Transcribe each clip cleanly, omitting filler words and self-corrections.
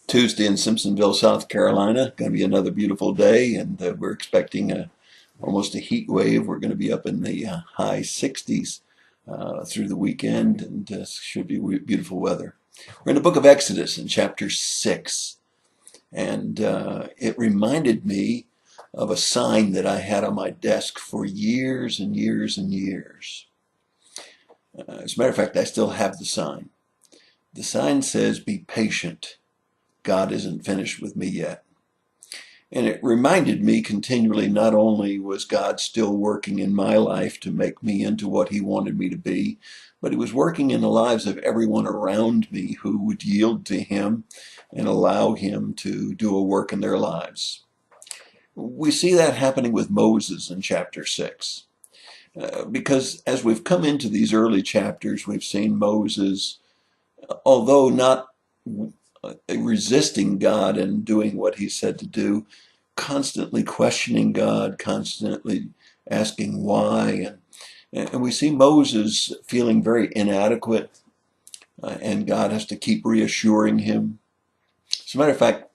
Tuesday in Simpsonville, South Carolina. Going to be another beautiful day, and we're expecting almost a heat wave. We're going to be up in the high 60s through the weekend, and should be beautiful weather. We're in the book of Exodus in chapter 6, and it reminded me of a sign that I had on my desk for years and years and years. As a matter of fact, I still have the sign. The sign says, "Be patient. God isn't finished with me yet." And it reminded me continually, not only was God still working in my life to make me into what he wanted me to be, but he was working in the lives of everyone around me who would yield to him and allow him to do a work in their lives. We see that happening with Moses in chapter 6. Because as we've come into these early chapters, we've seen Moses, although not resisting God and doing what he said to do, constantly questioning God, constantly asking why. And we see Moses feeling very inadequate, and God has to keep reassuring him. As a matter of fact,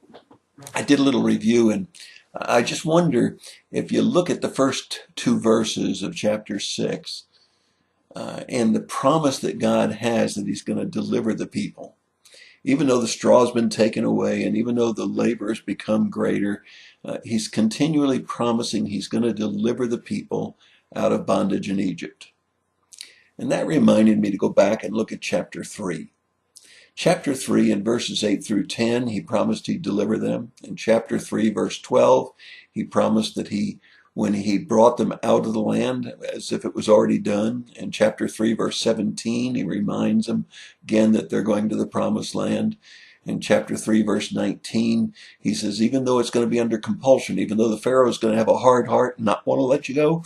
I did a little review, and I just wonder if you look at the first two verses of chapter 6 and the promise that God has that he's going to deliver the people. Even though the straw's been taken away and even though the labor has become greater, he's continually promising he's going to deliver the people out of bondage in Egypt. And that reminded me to go back and look at chapter 3. Chapter 3 in verses 8 through 10, he promised he'd deliver them. In chapter 3, verse 12, he promised that when he brought them out of the land as if it was already done. In chapter 3, verse 17, he reminds them again that they're going to the promised land. In chapter 3, verse 19, he says, even though it's going to be under compulsion, even though the Pharaoh is going to have a hard heart and not want to let you go,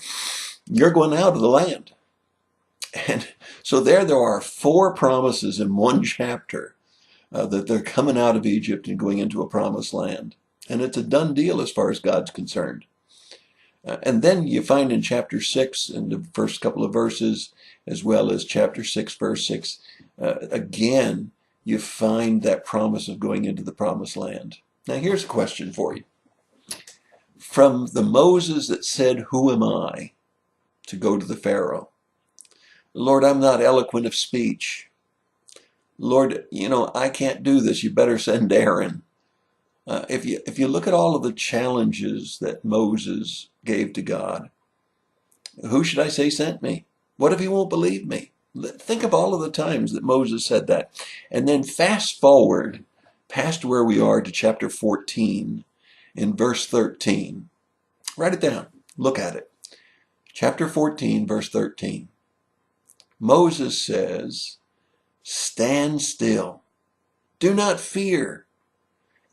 you're going out of the land. And so there are 4 promises in one chapter that they're coming out of Egypt and going into a promised land. And it's a done deal as far as God's concerned. And then you find in chapter 6, in the first couple of verses, as well as chapter 6, verse 6, again, you find that promise of going into the promised land. Now, here's a question for you. From the Moses that said, "Who am I?" to go to the Pharaoh. "Lord, I'm not eloquent of speech. Lord, I can't do this. You better send Aaron." If you look at all of the challenges that Moses gave to God, who should I say sent me? What if he won't believe me? Think of all of the times that Moses said that. And then fast forward past where we are to chapter 14 in verse 13. Write it down. Look at it. Chapter 14, verse 13. Moses says, "Stand still. Do not fear,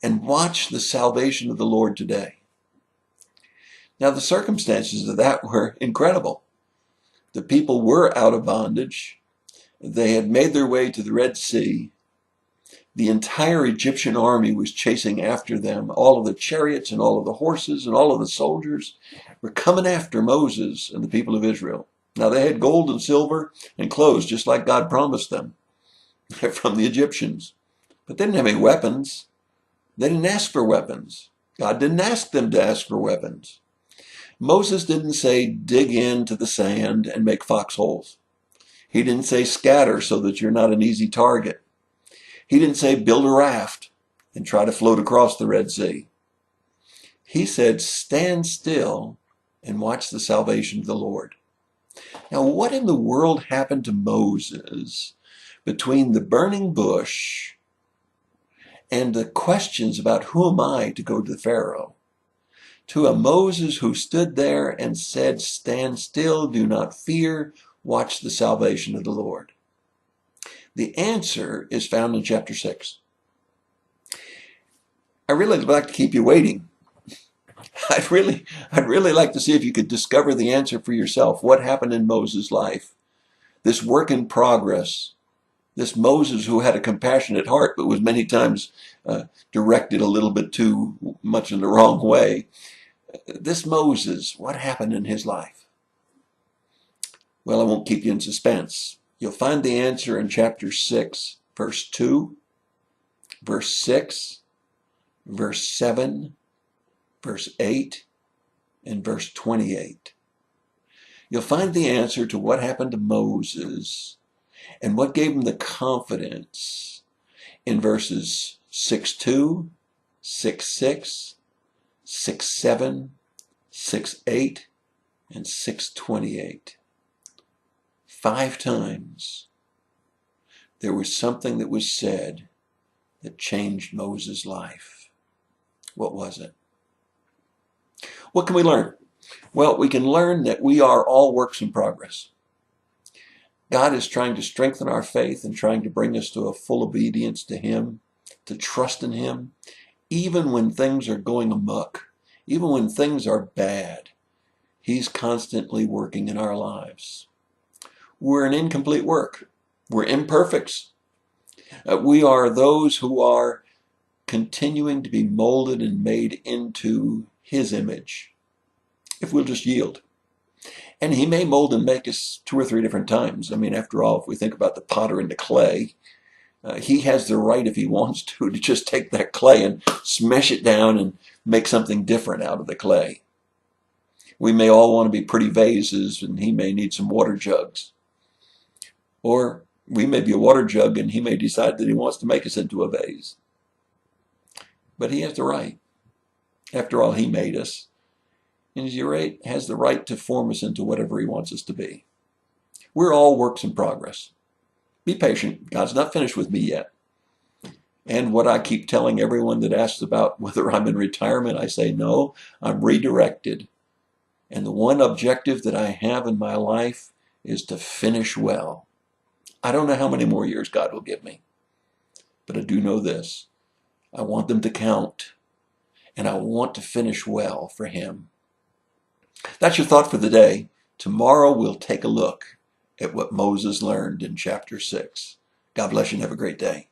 and watch the salvation of the Lord today." Now, the circumstances of that were incredible. The people were out of bondage. They had made their way to the Red Sea. The entire Egyptian army was chasing after them. All of the chariots and all of the horses and all of the soldiers were coming after Moses and the people of Israel. Now, they had gold and silver and clothes, just like God promised them from the Egyptians. But they didn't have any weapons. They didn't ask for weapons. God didn't ask them to ask for weapons. Moses didn't say dig into the sand and make foxholes. He didn't say scatter so that you're not an easy target. He didn't say build a raft and try to float across the Red Sea. He said stand still and watch the salvation of the Lord. Now, what in the world happened to Moses between the burning bush and the questions about who am I to go to the Pharaoh, to a Moses who stood there and said, stand still, do not fear, watch the salvation of the Lord? The answer is found in chapter 6. I really would like to keep you waiting. I'd really like to see if you could discover the answer for yourself. What happened in Moses' life? This work in progress, this Moses who had a compassionate heart, but was many times directed a little bit too much in the wrong way. This Moses, what happened in his life? Well, I won't keep you in suspense. You'll find the answer in chapter 6, verse 2, verse 6, verse 7, verse 8, and verse 28. You'll find the answer to what happened to Moses and what gave him the confidence in verses 6:2, 6:6, 6:7, 6:8, and 6:28. 5 times there was something that was said that changed Moses' life. What was it? What can we learn? Well, we can learn that we are all works in progress. God is trying to strengthen our faith and trying to bring us to a full obedience to Him, to trust in Him, even when things are going amok, even when things are bad. He's constantly working in our lives. We're an incomplete work. We're imperfects. We are those who are continuing to be molded and made into His image, if we'll just yield. And He may mold and make us 2 or 3 different times. I mean, after all, if we think about the potter and the clay, He has the right, if He wants to just take that clay and smash it down and make something different out of the clay. We may all want to be pretty vases, and He may need some water jugs. Or we may be a water jug, and He may decide that He wants to make us into a vase. But He has the right. After all, He made us. And He has the right to form us into whatever He wants us to be. We're all works in progress. Be patient. God's not finished with me yet. And what I keep telling everyone that asks about whether I'm in retirement, I say, no, I'm redirected. And the one objective that I have in my life is to finish well. I don't know how many more years God will give me, but I do know this. I want them to count, and I want to finish well for Him. That's your thought for the day. Tomorrow we'll take a look at what Moses learned in chapter 6. God bless you and have a great day.